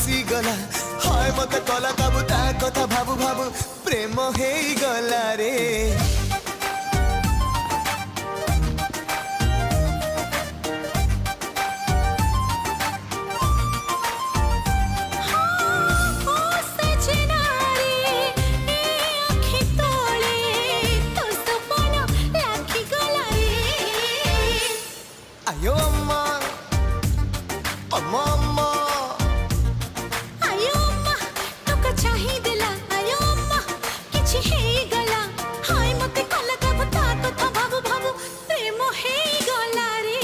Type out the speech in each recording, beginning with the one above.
फसी गला हाय मते कला काबू ता कथा भाबू भाबू प्रेम हेई गला रे। Ayo amma, amma amma. Ayo amma, toka chahi dila. Ayo amma, kichi hei gala. Hai mate kala kabu ta kotha bhabu bhabu premo hei gala re.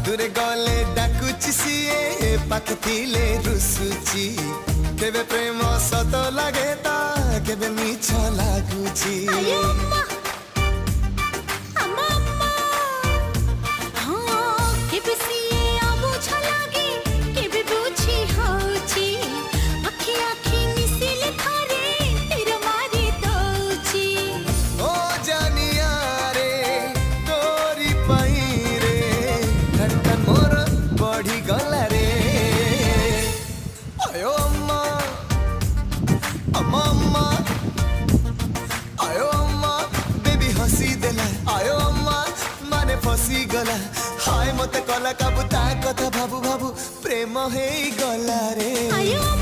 दूरे गले डाकुची सीए पाखे थिले रुसुची केबे प्रेम सत लागे ता केबे मिछ लागुची। Ayo amma, amma amma. हाँ केबे सिए अबुझा लागे केबे बुझी होची आखी आखी मिसिले थारे तेरो मारी दउची। ओ जानिया रे तोरी पाई रे धड़कन मोर बढ़ी गला रे। आयो अम्मा अम्मा अम्मा आयो अम्मा बेबी हसी देला आयो अम्मा माने फसी गला हाय मते कला काबू ता कथा भाबू भाबू प्रेम हेई गला रे। Ayo amma.